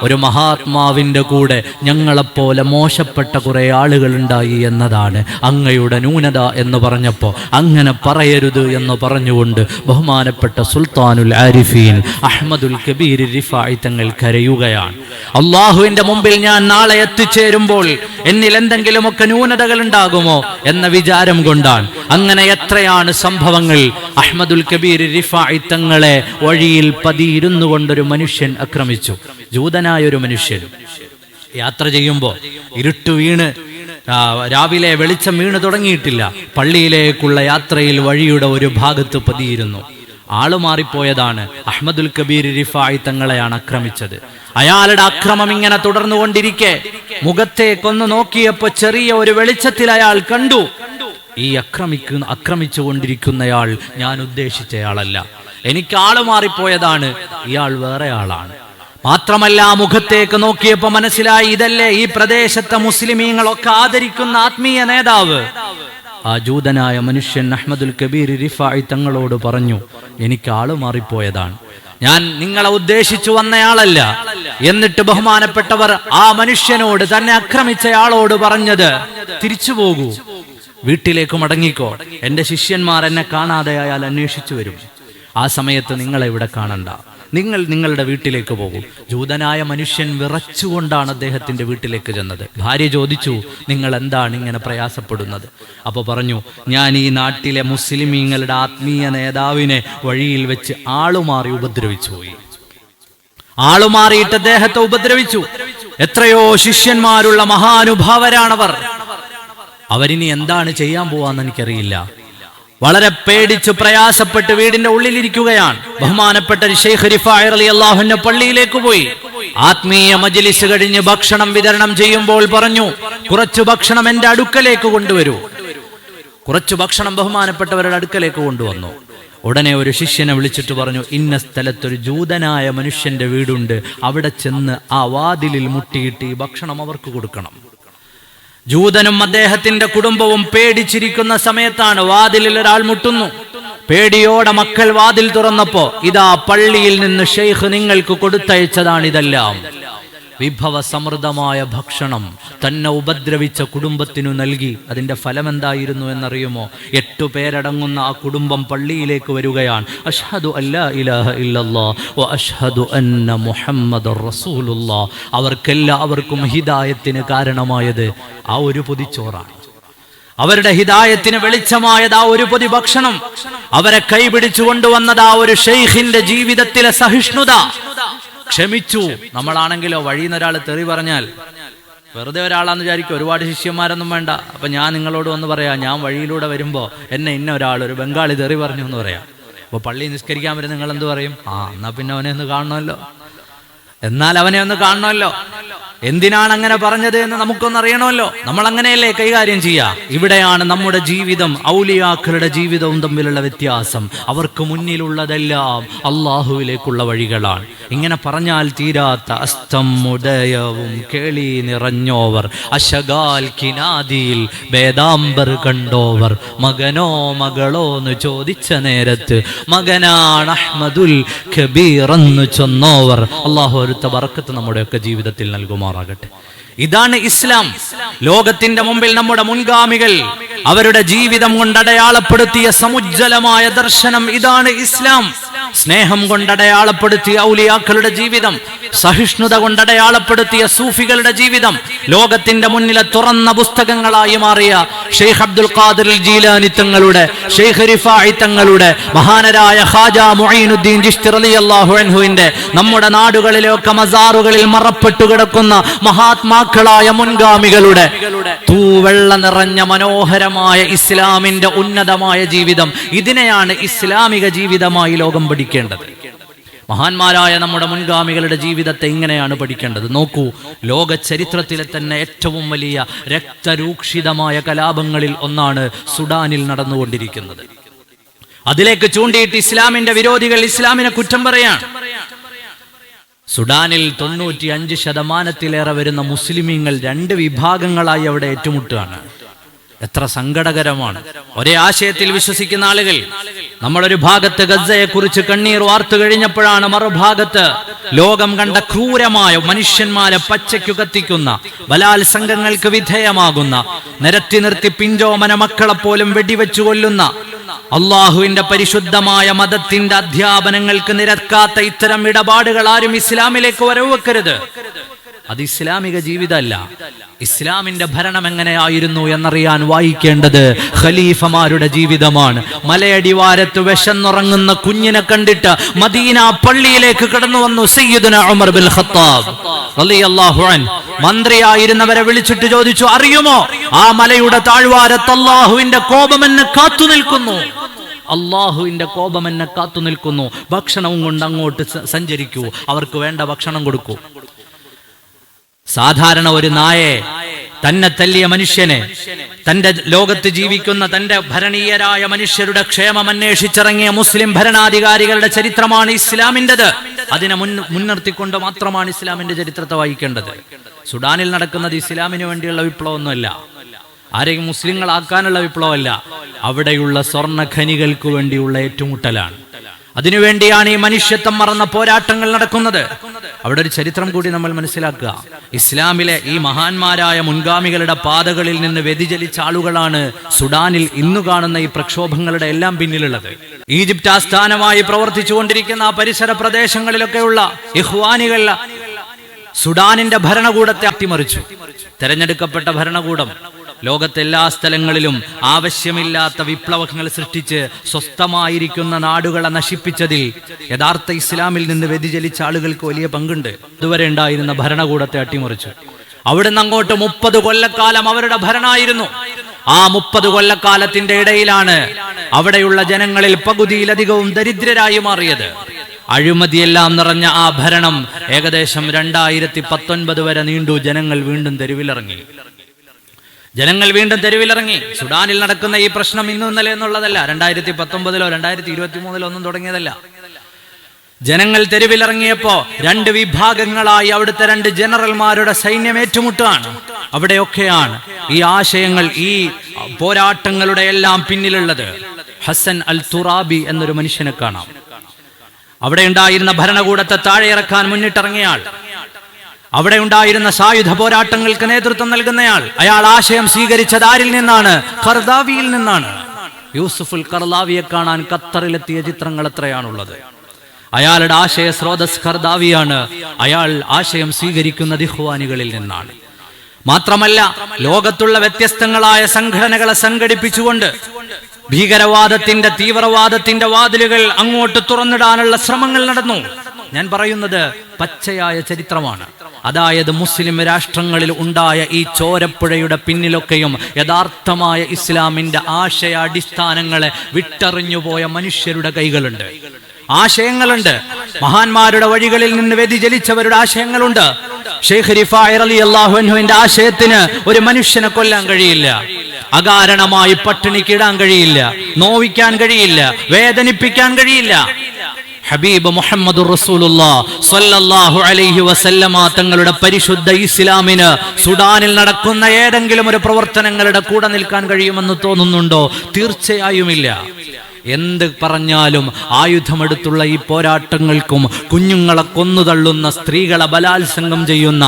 ഒരു മഹാത്മാവിന്റെ കൂടെ ഞങ്ങളെപ്പോലെ മോശപ്പെട്ട കുറെ ആളുകൾ ഉണ്ടായി എന്നതാണ് അങ്ങയുടെ ന്യൂനത എന്ന് പറഞ്ഞപ്പോൾ, അങ്ങനെ പറയരുത് എന്ന് പറഞ്ഞുകൊണ്ട് ബഹുമാനപ്പെട്ട സുൽത്താനുൽ ആരിഫീൻ അഹ്മദുൽ കബീർ റിഫായി തങ്ങൾ കരയുകയാണ്. അള്ളാഹുവിന്റെ മുമ്പിൽ ഞാൻ നാളെ എത്തിച്ചേരുമ്പോൾ എന്നിൽ എന്തെങ്കിലുമൊക്കെ ന്യൂനതകൾ ഉണ്ടാകുമോ എന്ന വിചാരം കൊണ്ടാണ്. അങ്ങനെ എത്രയാണ് സംഭവങ്ങൾ. അഹ്മദുൽ കബീർ റിഫായി തങ്ങളെ വഴിയിൽ പതിയിരുന്നു കൊണ്ടൊരു മനുഷ്യൻ ആക്രമിച്ചു. ജൂതനായ ഒരു മനുഷ്യൻ യാത്ര ചെയ്യുമ്പോൾ ഇരുട്ട് വീണ് രാവിലെ വെളിച്ചം വീണ് തുടങ്ങിയിട്ടില്ല. പള്ളിയിലേക്കുള്ള യാത്രയിൽ വഴിയുടെ ഒരു ഭാഗത്ത് പതിയിരുന്നു. ആള് മാറിപ്പോയതാണ്. അഹ്മദുൽ കബീർ റിഫായി തങ്ങളെയാണ് ആക്രമിച്ചത്. അയാളുടെ അക്രമം ഇങ്ങനെ തുടർന്നുകൊണ്ടിരിക്കെ മുഖത്തേക്കൊന്ന് നോക്കിയപ്പോ ചെറിയ ഒരു വെളിച്ചത്തിൽ അയാൾ കണ്ടു, ഈ ആക്രമിച്ചു കൊണ്ടിരിക്കുന്നയാൾ ഞാൻ ഉദ്ദേശിച്ചയാളല്ല, എനിക്ക് ആള് മാറിപ്പോയതാണ്, ഇയാൾ വേറെ ആളാണ്. മാത്രമല്ല മുഖത്തേക്ക് നോക്കിയപ്പോ മനസ്സിലായി, ഇതല്ലേ ഈ പ്രദേശത്തെ മുസ്ലിമീങ്ങളൊക്കെ ആദരിക്കുന്ന ആത്മീയ നേതാവ്. ആ ജൂതനായ മനുഷ്യൻ അഹ്മദുൽ കബീർ റിഫായി തങ്ങളോട് പറഞ്ഞു, എനിക്ക് ആള് മാറിപ്പോയതാണ്, ഞാൻ നിങ്ങളെ ഉദ്ദേശിച്ചു വന്നയാളല്ല. എന്നിട്ട് ബഹുമാനപ്പെട്ടവർ ആ മനുഷ്യനോട്, തന്നെ ആക്രമിച്ചയാളോട് പറഞ്ഞത്, തിരിച്ചു പോകൂ, വീട്ടിലേക്ക് മടങ്ങിക്കോ, എന്റെ ശിഷ്യന്മാർ എന്നെ കാണാതെ ആയാൽ അന്വേഷിച്ചു വരും, ആ സമയത്ത് നിങ്ങളെ ഇവിടെ കാണണ്ട, നിങ്ങൾ നിങ്ങളുടെ വീട്ടിലേക്ക് പോകൂ. ജൂതനായ മനുഷ്യൻ വിറച്ചുകൊണ്ടാണ് അദ്ദേഹത്തിന്റെ വീട്ടിലേക്ക് ചെന്നത്. ഭാര്യ ചോദിച്ചു, നിങ്ങൾ എന്താണ് ഇങ്ങനെ പ്രയാസപ്പെടുന്നത്? അപ്പൊ പറഞ്ഞു, ഞാൻ ഈ നാട്ടിലെ മുസ്ലിമീങ്ങളുടെ ആത്മീയ നേതാവിനെ വഴിയിൽ വെച്ച് ആളുമാറി ഉപദ്രവിച്ചു പോയി. ആളുമാറിയിട്ട് അദ്ദേഹത്തെ ഉപദ്രവിച്ചു. എത്രയോ ശിഷ്യന്മാരുള്ള മഹാനുഭാവരാണവർ. അവരിനി എന്താണ് ചെയ്യാൻ പോവാന്ന് എനിക്കറിയില്ല. വളരെ പേടിച്ച് പ്രയാസപ്പെട്ട് വീടിന്റെ ഉള്ളിലിരിക്കുകയാണ്. ബഹുമാനപ്പെട്ട ശൈഖ് റിഫായി റളിയല്ലാഹു അൻഹു പള്ളിയിലേക്ക് പോയി. ആത്മീയ മജ്ലിസ് കഴിഞ്ഞ് ഭക്ഷണം വിതരണം ചെയ്യുമ്പോൾ പറഞ്ഞു, കുറച്ചു ഭക്ഷണം എന്റെ അടുക്കലേക്ക് കൊണ്ടുവരൂ. കുറച്ചു ഭക്ഷണം ബഹുമാനപ്പെട്ടവരുടെ അടുക്കലേക്ക് കൊണ്ടുവന്നു. ഉടനെ ഒരു ശിഷ്യനെ വിളിച്ചിട്ട് പറഞ്ഞു, ഇന്ന സ്ഥലത്തൊരു ജൂതനായ മനുഷ്യന്റെ വീടുണ്ട്, അവിടെ ചെന്ന് ആ വാതിലിൽ മുട്ടിയിട്ട് ഈ ഭക്ഷണം അവർക്ക് കൊടുക്കണം. ജൂതനും അദ്ദേഹത്തിന്റെ കുടുംബവും പേടിച്ചിരിക്കുന്ന സമയത്താണ് വാതിലിൽ ഒരാൾ മുട്ടുന്നു. പേടിയോടെ മക്കൾ വാതിൽ തുറന്നപ്പോ, ഇതാ പള്ളിയിൽ നിന്ന് ഷെയ്ഖ് നിങ്ങൾക്ക് കൊടുത്തയച്ചതാണ് ഇതെല്ലാം. വിഭവസമൃദ്ധമായ ഭക്ഷണം തന്നെ ഉപദ്രവിച്ച കുടുംബത്തിനു നൽകി. അതിന്റെ ഫലം എന്തായിരുന്നു എന്നറിയുമോ? 8 പേരടങ്ങുന്ന ആ കുടുംബം പള്ളിയിലേക്ക് വരികയാണ്. അഷ്ഹദു അല്ലാ ഇലാഹ ഇല്ലല്ലാഹ് വ അഷ്ഹദു അന്ന മുഹമ്മദുർ റസൂലുള്ളാഹ്. അവർക്കെല്ലാവർക്കും ഹിദായത്തിന് കാരണമായത് ആ ഒരു പൊതിച്ചോറാണ്. അവരുടെ ഹിദായത്തിന് വെളിച്ചമായത് ആ ഒരു പൊതി ഭക്ഷണം. അവരെ കൈപിടിച്ചു കൊണ്ടുവന്നത് ആ ഒരു ഷെയ്ഖിന്റെ ജീവിതത്തിലെ സഹിഷ്ണുത. ക്ഷമിച്ചു. നമ്മളാണെങ്കിലോ വഴിയിൽ ഒരാൾ തെറി പറഞ്ഞാൽ വെറുതെ ഒരാളാന്ന് വിചാരിക്കും, ഒരുപാട് ശിഷ്യന്മാരൊന്നും വേണ്ട. അപ്പൊ ഞാൻ നിങ്ങളോട് വന്ന് പറയാം, ഞാൻ വഴിയിലൂടെ വരുമ്പോ എന്നെ ഇന്ന ഒരാൾ, ഒരു ബംഗാളി തെറി പറഞ്ഞു എന്ന് പറയാം. അപ്പൊ പള്ളി നിസ്കരിക്കാൻ വരും, നിങ്ങൾ എന്ത് പറയും? എന്നാ പിന്നെ അവനെ ഒന്ന് കാണണമല്ലോ, എന്നാൽ അവനെ ഒന്ന് കാണണമല്ലോ. എന്തിനാണ് അങ്ങനെ പറഞ്ഞത് എന്ന് നമുക്കൊന്നറിയണമല്ലോ. നമ്മൾ അങ്ങനെയല്ലേ കൈകാര്യം ചെയ്യാ. ഇവിടെയാണ് നമ്മുടെ ജീവിതം ഔലിയാക്കളുടെ ജീവിതവും തമ്മിലുള്ള വ്യത്യാസം. അവർക്ക് മുന്നിലുള്ളതെല്ലാം അള്ളാഹുവിലേക്കുള്ള വഴികളാണ്. ഇങ്ങനെ പറഞ്ഞാൽ തീരാത്ത അസ്തം ഉദയവും കേളി നിറഞ്ഞോവർ അശകാൽ കിനാദിയിൽ വേദാംബർ കണ്ടോവർ മകനോ മകളോ എന്ന് ചോദിച്ച നേരത്ത് മകനാണ് അഹ്മദുൽ കബീർ എന്ന് ചൊന്നോവർ. അല്ലാഹു ഒരുത്ത ബർക്കത്ത് നമ്മുടെയൊക്കെ ജീവിതത്തിൽ നൽകുമാറാകട്ടെ. ഇതാണ് ഇസ്ലാം. ലോകത്തിന്റെ മുമ്പിൽ നമ്മുടെ മുൻഗാമികൾ അവരുടെ ജീവിതം കൊണ്ട് അടയാളപ്പെടുത്തിയ സമുജ്ജലമായ ദർശനം ഇതാണ് ഇസ്ലാം. സ്നേഹം കൊണ്ടടയാളപ്പെടുത്തിയ ഔലിയാക്കളുടെ ജീവിതം, സഹിഷ്ണുത കൊണ്ടടയാളപ്പെടുത്തിയ സൂഫികളുടെ ജീവിതം, ലോകത്തിന്റെ മുന്നിലെ തുറന്ന പുസ്തകങ്ങളായി മാറിയ ഷെയ്ഖ് അബ്ദുൽ ഖാദിർ ജീലാനി തങ്ങളുടെ, ഷെയ്ഖ് റിഫാഇ തങ്ങളുടെ, മഹാനരായ ഖാജ മുഈനുദ്ദീൻ ചിശ്തി റളിയല്ലാഹു അൻഹുവിന്റെ, നമ്മുടെ നാടുകളിലൊക്കെ മസാറുകളിൽ മറപ്പെട്ടു കിടക്കുന്ന മഹാത്മാക്കളായ മുൻഗാമികളുടെ തൂവെള്ള നിറഞ്ഞ മനോഹരമായ ഇസ്ലാമിന്റെ ഉന്നതമായ ജീവിതം, ഇതിനെയാണ് ഇസ്ലാമിക ജീവിതമായി ലോകം പഠിക്കേണ്ടത്. മഹാന്മാരായ നമ്മുടെ മുൻഗാമികളുടെ ജീവിതത്തെ ഇങ്ങനെയാണ് പഠിക്കേണ്ടത്. നോക്കൂ, ലോക ചരിത്രത്തിലെ തന്നെ ഏറ്റവും വലിയ രക്തരൂക്ഷിതമായ കലാപങ്ങളിൽ ഒന്നാണ് സുഡാനിൽ നടന്നുകൊണ്ടിരിക്കുന്നത്. അതിലേക്ക് ചൂണ്ടിയിട്ട് ഇസ്ലാമിന്റെ വിരോധികൾ ഇസ്ലാമിനെ കുറ്റം പറയാണ്. സുഡാനിൽ 95% വരുന്ന മുസ്ലിമീങ്ങൾ 2 വിഭാഗങ്ങളായി അവിടെ ഏറ്റുമുട്ടുകയാണ്. എത്ര സങ്കടകരമാണ്. ഒരേ ആശയത്തിൽ വിശ്വസിക്കുന്ന ആളുകൾ നമ്മളൊരു ഭാഗത്ത് ഗസയെ കുറിച്ച് കണ്ണീർ വാർത്തു കഴിഞ്ഞപ്പോഴാണ് മറുഭാഗത്ത് ലോകം കണ്ട ക്രൂരമായ, മനുഷ്യന്മാരെ പച്ചയ്ക്കു കത്തിക്കുന്ന, ബലാത്സംഗങ്ങൾക്ക് വിധേയമാകുന്ന, നിരത്തി നിർത്തി പിഞ്ചോമന മക്കളെ പോലും വെടിവെച്ചു കൊല്ലുന്ന, അള്ളാഹുവിന്റെ പരിശുദ്ധമായ മതത്തിന്റെ അധ്യാപനങ്ങൾക്ക് നിരക്കാത്ത ഇത്തരം ഇടപാടുകൾ ആരും ഇസ്ലാമിലേക്ക് വരവെക്കരുത്. അത് ഇസ്ലാമിക ജീവിതമല്ല. ഇസ്ലാമിന്റെ ഭരണം എങ്ങനെയായിരുന്നു എന്നറിയാൻ വായിക്കേണ്ടത് ഖലീഫമാരുടെ ജീവിതമാണ്. മലയടിവാരത്ത് വിശന്നുറങ്ങുന്ന കുഞ്ഞിനെ കണ്ടിട്ട് മദീന പള്ളിയിലേക്ക് കടന്നു വന്നു സയ്യിദുനാ ഉമർ ബിൻ ഖത്താബ് റളിയല്ലാഹു അൻഹു. മന്ത്രിയായിരുന്നവരെ വിളിച്ചിട്ട് ചോദിച്ചു, അറിയുമോ ആ മലയുടെ താഴ്വാരത്ത് അല്ലാഹുവിന്റെ കോപം എന്നെ കാത്തു നിൽക്കുന്നു, അല്ലാഹുവിന്റെ കോപം എന്നെ കാത്തു നിൽക്കുന്നു. ഭക്ഷണവും കൊണ്ട് അങ്ങോട്ട് സഞ്ചരിക്കൂ, അവർക്ക് വേണ്ട ഭക്ഷണം കൊടുക്കൂ. സാധാരണ ഒരു നായെ, തന്നെ തല്ലിയ മനുഷ്യനെ, തന്റെ ലോകത്ത് ജീവിക്കുന്ന തന്റെ ഭരണീയരായ മനുഷ്യരുടെ ക്ഷേമം അന്വേഷിച്ചിറങ്ങിയ മുസ്ലിം ഭരണാധികാരികളുടെ ചരിത്രമാണ് ഇസ്ലാമിൻ്റെത്. അതിനെ മുൻനിർത്തിക്കൊണ്ട് മാത്രമാണ് ഇസ്ലാമിന്റെ ചരിത്രത്തെ വായിക്കേണ്ടത്. സുഡാനിൽ നടക്കുന്നത് ഇസ്ലാമിന് വേണ്ടിയുള്ള വിപ്ലവമൊന്നുമല്ല, ആരെയും മുസ്ലിങ്ങളാക്കാനുള്ള വിപ്ലവമല്ല, അവിടെയുള്ള സ്വർണ്ണ ഖനികൾക്ക് വേണ്ടിയുള്ള ഏറ്റുമുട്ടലാണ്. അതിനുവേണ്ടിയാണ് ഈ മനുഷ്യത്വം മറന്ന പോരാട്ടങ്ങൾ നടക്കുന്നത്. അവിടെ ഒരു ചരിത്രം കൂടി നമ്മൾ മനസ്സിലാക്കുക. ഇസ്ലാമിലെ ഈ മഹാന്മാരായ മുൻഗാമികളുടെ പാതകളിൽ നിന്ന് വ്യതിചലിച്ച ആളുകളാണ് സുഡാനിൽ ഇന്നു കാണുന്ന ഈ പ്രക്ഷോഭങ്ങളുടെ എല്ലാം പിന്നിലുള്ളത്. ഈജിപ്റ്റ് ആസ്ഥാനമായി പ്രവർത്തിച്ചുകൊണ്ടിരിക്കുന്ന ആ പരിസര പ്രദേശങ്ങളിലൊക്കെയുള്ള ഇഖ്വാനികൾ സുഡാനിന്റെ ഭരണകൂടത്തെ അട്ടിമറിച്ചു. തെരഞ്ഞെടുക്കപ്പെട്ട ഭരണകൂടം ലോകത്തെ എല്ലാ സ്ഥലങ്ങളിലും ആവശ്യമില്ലാത്ത വിപ്ലവങ്ങൾ സൃഷ്ടിച്ച് സ്വസ്ഥമായിരിക്കുന്ന നാടുകളെ നശിപ്പിച്ചതിൽ യഥാർത്ഥ ഇസ്ലാമിൽ നിന്ന് വ്യതിചലിച്ച ആളുകൾക്ക് വലിയ പങ്കുണ്ട്. ഇതുവരെ ഉണ്ടായിരുന്ന ഭരണകൂടത്തെ അട്ടിമറിച്ചു. അവിടുന്ന് അങ്ങോട്ട് 30 കൊല്ലക്കാലം അവരുടെ ഭരണമായിരുന്നു. ആ 30 കൊല്ലക്കാലത്തിന്റെ ഇടയിലാണ് അവിടെയുള്ള ജനങ്ങളിൽ പകുതിയിലധികവും ദരിദ്രരായി മാറിയത്. അഴിമതിയെല്ലാം നിറഞ്ഞ ആ ഭരണം ഏകദേശം 2019 വരെ നീണ്ടു. ജനങ്ങൾ വീണ്ടും തെരുവിലിറങ്ങി. സുഡാനിൽ നടക്കുന്ന ഈ പ്രശ്നം ഇന്നും ഇന്നലെ എന്നുള്ളതല്ല, 2019 2023 ഒന്നും തുടങ്ങിയതല്ല. ജനങ്ങൾ തെരുവിലിറങ്ങിയപ്പോ 2 വിഭാഗങ്ങളായി അവിടുത്തെ 2 ജനറൽമാരുടെ സൈന്യം ഏറ്റുമുട്ടാണ്. അവിടെയൊക്കെയാണ് ഈ ആശയങ്ങൾ, ഈ പോരാട്ടങ്ങളുടെ എല്ലാം പിന്നിലുള്ളത്. ഹസൻ അൽ തുറാബി എന്നൊരു മനുഷ്യനെ കാണാം. അവിടെ ഉണ്ടായിരുന്ന ഭരണകൂടത്തെ താഴെ ഇറക്കാൻ മുന്നിട്ടിറങ്ങിയാൾ, അവിടെ ഉണ്ടായിരുന്ന സായുധ പോരാട്ടങ്ങൾക്ക് നേതൃത്വം നൽകുന്നയാൾ. അയാൾ ആശയം സ്വീകരിച്ചത് ആരിൽ നിന്നാണ്? ഖർദാവിയിൽ നിന്നാണ്. യൂസുഫുൽ ഖർദാവിയെ കാണാൻ ഖത്തറിലെത്തിയ ചിത്രങ്ങൾ എത്രയാണുള്ളത്. അയാളുടെ ആശയ സ്രോതസ് ഖർദാവിയാണ്. അയാൾ ആശയം സ്വീകരിക്കുന്നത് ഇഖ്വാനികളിൽ നിന്നാണ്. മാത്രമല്ല, ലോകത്തുള്ള വ്യത്യസ്തങ്ങളായ സംഘടനകളെ സംഘടിപ്പിച്ചുകൊണ്ട് ഭീകരവാദത്തിന്റെ, തീവ്രവാദത്തിന്റെ വാതിലുകൾ അങ്ങോട്ട് തുറന്നിടാനുള്ള ശ്രമങ്ങൾ നടന്നു. ഞാൻ പറയുന്നത് പച്ചയായ ചരിത്രമാണ്. അതായത് മുസ്ലിം രാഷ്ട്രങ്ങളിൽ ഉണ്ടായ ഈ ചോരപ്പുഴയുടെ പിന്നിലൊക്കെയും യഥാർത്ഥമായ ഇസ്ലാമിന്റെ ആശയാടിസ്ഥാനങ്ങളെ വിട്ടെറിഞ്ഞുപോയ മനുഷ്യരുടെ കൈകളുണ്ട്, ആശയങ്ങളുണ്ട്. മഹാന്മാരുടെ വഴികളിൽ നിന്ന് വ്യതിചലിച്ചവരുടെ ആശയങ്ങളുണ്ട്. ഷെയ്ഖ് റിഫാഇ റളിയല്ലാഹു അൻഹുവിന്റെ ആശയത്തിന് ഒരു മനുഷ്യനെ കൊല്ലാൻ കഴിയില്ല, അകാരണമായി പട്ടിണിക്കിടാൻ കഴിയില്ല, നോവിക്കാൻ കഴിയില്ല, വേദനിപ്പിക്കാൻ കഴിയില്ല. ഹബീബ് മുഹമ്മദുർ റസൂലുള്ളാഹി സ്വല്ലല്ലാഹു അലൈഹി വസല്ലമ തങ്ങളുടെ പരിശുദ്ധ ഇസ്ലാമിന് സുഡാനിൽ നടക്കുന്ന ഏതെങ്കിലും ഒരു പ്രവർത്തനങ്ങളുടെ കൂടെ നിൽക്കാൻ കഴിയുമെന്ന് തോന്നുന്നുണ്ടോ? തീർച്ചയായുമില്ല. എന്ത് പറഞ്ഞാലും ആയുധമെടുത്തുള്ള ഈ പോരാട്ടങ്ങൾക്കും കുഞ്ഞുങ്ങളെ കൊന്നുതള്ളുന്ന, സ്ത്രീകളെ ബലാത്സംഗം ചെയ്യുന്ന,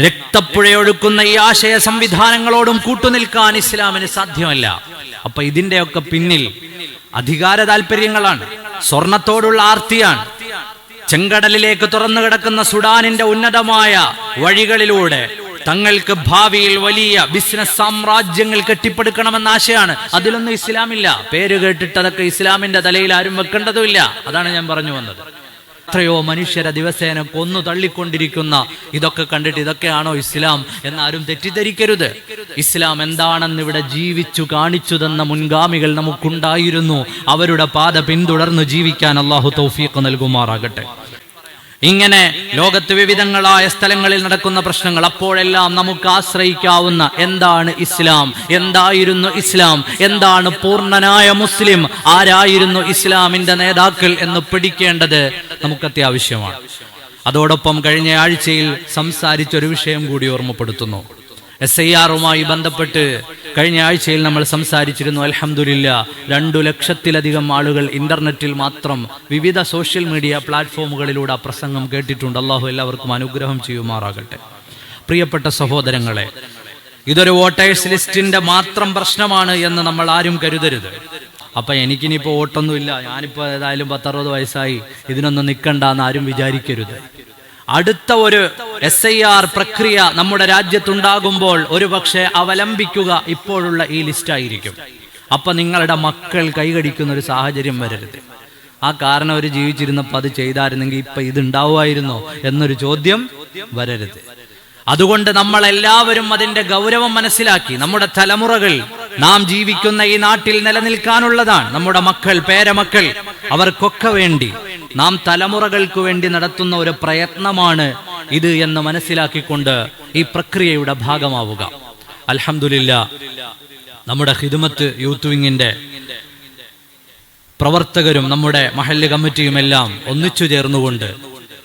രക്തപ്പുഴയൊഴുക്കുന്ന ഈ ആശയ സംവിധാനങ്ങളോടും കൂട്ടുനിൽക്കാൻ ഇസ്ലാമിന് സാധ്യമല്ല. അപ്പൊ ഇതിന്റെയൊക്കെ പിന്നിൽ അധികാര താല്പര്യങ്ങളാണ്, സ്വർണത്തോടുള്ള ആർത്തിയാണ്. ചെങ്കടലിലേക്ക് തുറന്നു കിടക്കുന്ന സുഡാനിന്റെ ഉന്നതമായ വഴികളിലൂടെ തങ്ങൾക്ക് ഭാവിയിൽ വലിയ ബിസിനസ് സാമ്രാജ്യങ്ങൾ കെട്ടിപ്പടുക്കണമെന്ന ആശയാണ്. അതിലൊന്നും ഇസ്ലാമില്ല. പേര് കേട്ടിട്ട് അതൊക്കെ ഇസ്ലാമിന്റെ തലയിൽ ആരും വെക്കേണ്ടതുമില്ല. അതാണ് ഞാൻ പറഞ്ഞു വന്നത്. എത്രയോ മനുഷ്യരെ ദിവസേന കൊന്നു തള്ളിക്കൊണ്ടിരിക്കുന്ന ഇതൊക്കെ കണ്ടിട്ട് ഇതൊക്കെയാണോ ഇസ്ലാം എന്നാരും തെറ്റിദ്ധരിക്കരുത്. ഇസ്ലാം എന്താണെന്ന് ഇവിടെ ജീവിച്ചു കാണിച്ചു തന്ന മുൻഗാമികൾ നമുക്കുണ്ടായിരുന്നു. അവരുടെ പാത പിന്തുടർന്ന് ജീവിക്കാൻ അള്ളാഹു തൗഫീഖ് നൽകുമാറാകട്ടെ. ഇങ്ങനെ ലോകത്ത് വിവിധങ്ങളായ സ്ഥലങ്ങളിൽ നടക്കുന്ന പ്രശ്നങ്ങൾ, അപ്പോഴെല്ലാം നമുക്ക് ആശ്രയിക്കാവുന്ന എന്താണ് ഇസ്ലാം, എന്തായിരുന്നു ഇസ്ലാം, എന്താണ് പൂർണ്ണനായ മുസ്ലിം, ആരായിരുന്നു ഇസ്ലാമിന്റെ നേതാക്കൾ എന്ന് പഠിക്കേണ്ടത് നമുക്ക് അത്യാവശ്യമാണ്. അതോടൊപ്പം കഴിഞ്ഞ ആഴ്ചയിൽ സംസാരിച്ചൊരു വിഷയം കൂടി ഓർമ്മപ്പെടുത്തുന്നു. SIR-മായി ബന്ധപ്പെട്ട് കഴിഞ്ഞ ആഴ്ചയിൽ നമ്മൾ സംസാരിച്ചിരുന്നു. അൽഹംദുലില്ലാഹ് 2 ലക്ഷത്തിലധികം ആളുകൾ ഇന്റർനെറ്റിൽ മാത്രം വിവിധ സോഷ്യൽ മീഡിയ പ്ലാറ്റ്ഫോമുകളിലൂടെ ആ പ്രസംഗം കേട്ടിട്ടുണ്ട്. അള്ളാഹു എല്ലാവർക്കും അനുഗ്രഹം ചെയ്യുമാറാകട്ടെ. പ്രിയപ്പെട്ട സഹോദരങ്ങളെ, ഇതൊരു വോട്ടേഴ്സ് ലിസ്റ്റിന്റെ മാത്രം പ്രശ്നമാണ് എന്ന് നമ്മൾ ആരും കരുതരുത്. അപ്പൊ എനിക്കിനിപ്പോ വോട്ടൊന്നുമില്ല, ഞാനിപ്പോ ഏതായാലും 10-60 വയസ്സായി, ഇതിനൊന്നും നിൽക്കണ്ടെന്ന് ആരും വിചാരിക്കരുത്. അടുത്ത ഒരു SIR പ്രക്രിയ നമ്മുടെ രാജ്യത്തുണ്ടാകുമ്പോൾ ഒരുപക്ഷെ അവലംബിക്കുക ഇപ്പോഴുള്ള ഈ ലിസ്റ്റായിരിക്കും. അപ്പൊ നിങ്ങളുടെ മക്കൾ കൈകടിക്കുന്ന ഒരു സാഹചര്യം വരരുത്. ആ കാരണം അവർ ജീവിച്ചിരുന്നപ്പോൾ അത് ചെയ്തായിരുന്നെങ്കിൽ ഇപ്പൊ ഇതുണ്ടാവുമായിരുന്നോ എന്നൊരു ചോദ്യം വരരുത്. അതുകൊണ്ട് നമ്മളെല്ലാവരും അതിന്റെ ഗൗരവം മനസ്സിലാക്കി, നമ്മുടെ തലമുറകൾ, നാം ജീവിക്കുന്ന ഈ നാട്ടിൽ നിലനിൽക്കാനുള്ളതാണ്. നമ്മുടെ മക്കൾ, പേരമക്കൾ, അവർക്കൊക്കെ വേണ്ടി നാം തലമുറകൾക്ക് വേണ്ടി നടത്തുന്ന ഒരു പ്രയത്നമാണ് ഇത് എന്ന് മനസ്സിലാക്കിക്കൊണ്ട് ഈ പ്രക്രിയയുടെ ഭാഗമാവുക. അൽഹംദുലില്ലാഹ്, നമ്മുടെ ഖിദ്മത്ത് യൂത്ത് വിങ്ങിന്റെ പ്രവർത്തകരും നമ്മുടെ മഹല്ല് കമ്മിറ്റിയുമെല്ലാം ഒന്നിച്ചു ചേർന്നുകൊണ്ട്,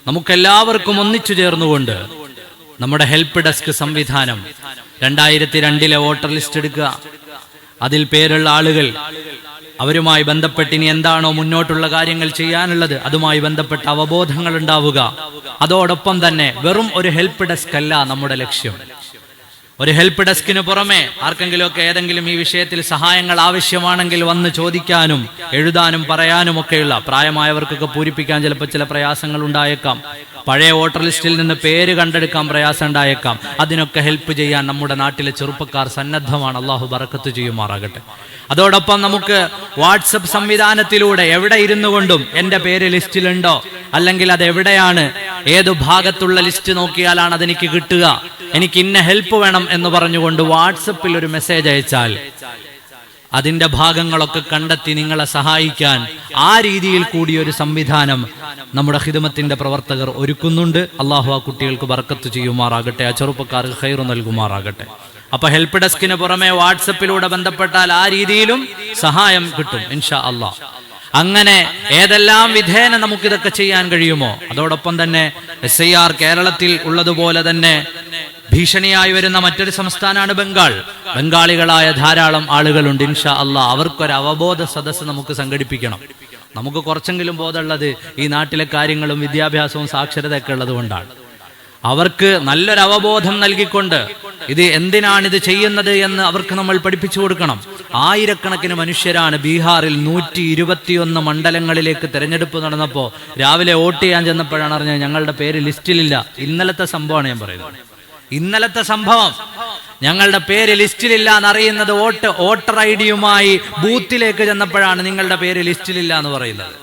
നമുക്കെല്ലാവർക്കും ഒന്നിച്ചു ചേർന്നുകൊണ്ട് നമ്മുടെ ഹെൽപ്പ് ഡെസ്ക് സംവിധാനം 2002 വോട്ടർ ലിസ്റ്റ് എടുക്കുക, അതിൽ പേരുള്ള ആളുകൾ, അവരുമായി ബന്ധപ്പെട്ട് ഇനി എന്താണോ മുന്നോട്ടുള്ള കാര്യങ്ങൾ ചെയ്യാനുള്ളത് അതുമായി ബന്ധപ്പെട്ട അവബോധങ്ങൾ ഉണ്ടാവുക. അതോടൊപ്പം തന്നെ വെറും ഒരു ഹെൽപ്പ് ഡെസ്ക് അല്ല നമ്മുടെ ലക്ഷ്യം. ഒരു ഹെൽപ്പ് ഡെസ്കിന് പുറമെ ആർക്കെങ്കിലുമൊക്കെ ഏതെങ്കിലും ഈ വിഷയത്തിൽ സഹായങ്ങൾ ആവശ്യമാണെങ്കിൽ വന്ന് ചോദിക്കാനും എഴുതാനും പറയാനും ഒക്കെയുള്ള, പ്രായമായവർക്കൊക്കെ പൂരിപ്പിക്കാൻ ചിലപ്പോൾ ചില പ്രയാസങ്ങൾ ഉണ്ടായേക്കാം, പഴയ വോട്ടർ ലിസ്റ്റിൽ നിന്ന് പേര് കണ്ടെടുക്കാൻ പ്രയാസം ഉണ്ടായേക്കാം. അതിനൊക്കെ ഹെൽപ്പ് ചെയ്യാൻ നമ്മുടെ നാട്ടിലെ ചെറുപ്പക്കാർ സന്നദ്ധമാണ്. അള്ളാഹു ബറക്കത്ത് ചെയ്യുമാറാകട്ടെ. അതോടൊപ്പം നമുക്ക് വാട്സപ്പ് സംവിധാനത്തിലൂടെ എവിടെ ഇരുന്നു കൊണ്ടും എൻ്റെ പേര് ലിസ്റ്റിലുണ്ടോ, അല്ലെങ്കിൽ അത് എവിടെയാണ്, ഏതു ഭാഗത്തുള്ള ലിസ്റ്റ് നോക്കിയാലാണ് അതെനിക്ക് കിട്ടുക, എനിക്ക് ഇന്ന ഹെൽപ്പ് വേണം എന്ന് പറഞ്ഞുകൊണ്ട് വാട്സപ്പിൽ ഒരു മെസ്സേജ് അയച്ചാൽ അതിന്റെ ഭാഗങ്ങളൊക്കെ കണ്ടെത്തി നിങ്ങളെ സഹായിക്കാൻ ആ രീതിയിൽ കൂടിയൊരു സംവിധാനം നമ്മുടെ ഖിദ്മത്തിന്റെ പ്രവർത്തകർ ഒരുക്കുന്നുണ്ട്. അള്ളാഹു ആ കുട്ടികൾക്ക് ബർക്കത്ത് ചെയ്യുമാറാകട്ടെ, ആ ചെറുപ്പക്കാർക്ക് ഖൈർ നൽകുമാറാകട്ടെ. അപ്പൊ ഹെൽപ്പ് ഡെസ്കിന് പുറമെ വാട്സപ്പിലൂടെ ബന്ധപ്പെട്ടാൽ ആ രീതിയിലും സഹായം കിട്ടും ഇൻഷാ അള്ളാഹ്. അങ്ങനെ ഏതെല്ലാം വിധേന നമുക്കിതൊക്കെ ചെയ്യാൻ കഴിയുമോ. അതോടൊപ്പം തന്നെ SIR കേരളത്തിൽ ഉള്ളതുപോലെ തന്നെ ഭീഷണിയായി വരുന്ന മറ്റൊരു സംസ്ഥാനമാണ് ബംഗാൾ. ബംഗാളികളായ ധാരാളം ആളുകളുണ്ട്. ഇൻഷാ അള്ളാഹ് അവർക്കൊരു അവബോധ സദസ്സ് നമുക്ക് സംഘടിപ്പിക്കണം. നമുക്ക് കുറച്ചെങ്കിലും ബോധമുള്ളത് ഈ നാട്ടിലെ കാര്യങ്ങളും വിദ്യാഭ്യാസവും സാക്ഷരതയൊക്കെ ഉള്ളത് കൊണ്ടാണ്. അവർക്ക് നല്ലൊരു അവബോധം നൽകിക്കൊണ്ട് ഇത് എന്തിനാണിത് ചെയ്യുന്നത് എന്ന് അവർക്ക് നമ്മൾ പഠിപ്പിച്ചു കൊടുക്കണം. ആയിരക്കണക്കിന് മനുഷ്യരാണ് ബീഹാറിൽ 121 മണ്ഡലങ്ങളിലേക്ക് തെരഞ്ഞെടുപ്പ് നടന്നപ്പോൾ രാവിലെ വോട്ട് ചെയ്യാൻ ചെന്നപ്പോഴാണ് അറിഞ്ഞത് ഞങ്ങളുടെ പേര് ലിസ്റ്റിലില്ല. ഇന്നലത്തെ സംഭവമാണ് ഞാൻ പറയുന്നത്. ഇന്നലത്തെ സംഭവം, ഞങ്ങളുടെ പേര് ലിസ്റ്റിലില്ല എന്നറിയുന്നത് വോട്ടർ ID-യുമായി ബൂത്തിലേക്ക് ചെന്നപ്പോഴാണ് നിങ്ങളുടെ പേര് ലിസ്റ്റിലില്ല എന്ന് പറയുന്നത്.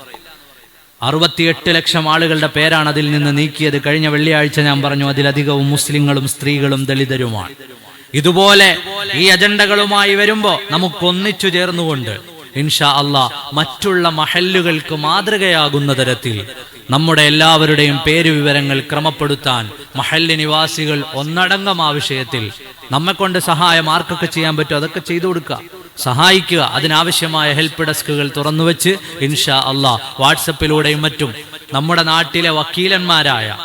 68 ലക്ഷം ആളുകളുടെ പേരാണ് അതിൽ നിന്ന് നീക്കിയത്. കഴിഞ്ഞ വെള്ളിയാഴ്ച ഞാൻ പറഞ്ഞു, അതിലധികവും മുസ്ലിങ്ങളും സ്ത്രീകളും ദളിതരുമാണ്. ഇതുപോലെ ഈ അജണ്ടകളുമായി വരുമ്പോൾ നമുക്കൊന്നിച്ചു ചേർന്നുകൊണ്ട് ഇൻഷാ അള്ളാഹ് മറ്റുള്ള മഹല്ലുകൾക്ക് മാതൃകയാകുന്ന തരത്തിൽ നമ്മുടെ എല്ലാവരുടെയും പേര് വിവരങ്ങൾ ക്രമപ്പെടുത്താൻ മഹല്ല് നിവാസികൾ ഒന്നടങ്കം ആ വിഷയത്തിൽ നമ്മെ കൊണ്ട് സഹായം ആർക്കൊക്കെ ചെയ്യാൻ പറ്റുമോ അതൊക്കെ ചെയ്തു കൊടുക്കുക. സഹായിക്കുക. അതിനാവശ്യമായ ഹെൽപ്പ് ഡെസ്കുകൾ തുറന്നുവെച്ച് ഇൻഷാ അള്ളാഹ് വാട്സപ്പിലൂടെയും മറ്റും നമ്മുടെ നാട്ടിലെ വക്കീലന്മാരായ,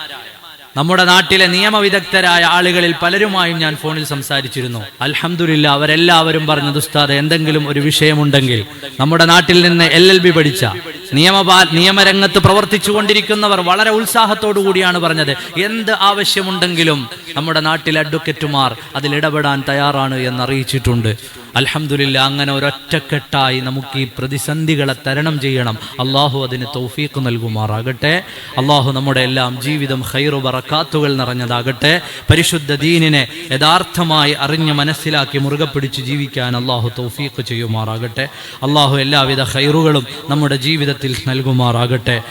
നമ്മുടെ നാട്ടിലെ നിയമവിദഗ്ധരായ ആളുകളിൽ പലരുമായും ഞാൻ ഫോണിൽ സംസാരിച്ചിരുന്നു. അൽഹംദുലില്ലാ, അവരെല്ലാവരും പറഞ്ഞത്, ഉസ്താദ് എന്തെങ്കിലും ഒരു വിഷയമുണ്ടെങ്കിൽ, നമ്മുടെ നാട്ടിൽ നിന്ന് LLB പഠിച്ച നിയമരംഗത്ത് പ്രവർത്തിച്ചു കൊണ്ടിരിക്കുന്നവർ വളരെ ഉത്സാഹത്തോടു കൂടിയാണ് പറഞ്ഞത്, എന്ത് ആവശ്യമുണ്ടെങ്കിലും നമ്മുടെ നാട്ടിലെ അഡ്വക്കറ്റുമാർ അതിലിടപെടാൻ തയ്യാറാണ് എന്നറിയിച്ചിട്ടുണ്ട്. അൽഹംദുലില്ലാ, അങ്ങനെ ഒരൊറ്റക്കെട്ടായി നമുക്ക് ഈ പ്രതിസന്ധികളെ തരണം ചെയ്യണം. അള്ളാഹു അതിന് തൗഫീഖ് നൽകുമാറാകട്ടെ. അള്ളാഹു നമ്മുടെ എല്ലാം ജീവിതം ഖൈറു ബറകാത്തുകൾ നിറഞ്ഞതാകട്ടെ. പരിശുദ്ധ ദീനിനെ യഥാർത്ഥമായി അറിഞ്ഞ് മനസ്സിലാക്കി മുറുകെ പിടിച്ച് ജീവിക്കാൻ അള്ളാഹു തൗഫീഖ് ചെയ്യുമാറാകട്ടെ. അള്ളാഹു എല്ലാവിധ ഖൈറുകളും നമ്മുടെ ജീവിതത്തിൽ നൽകുമാറാകട്ടെ.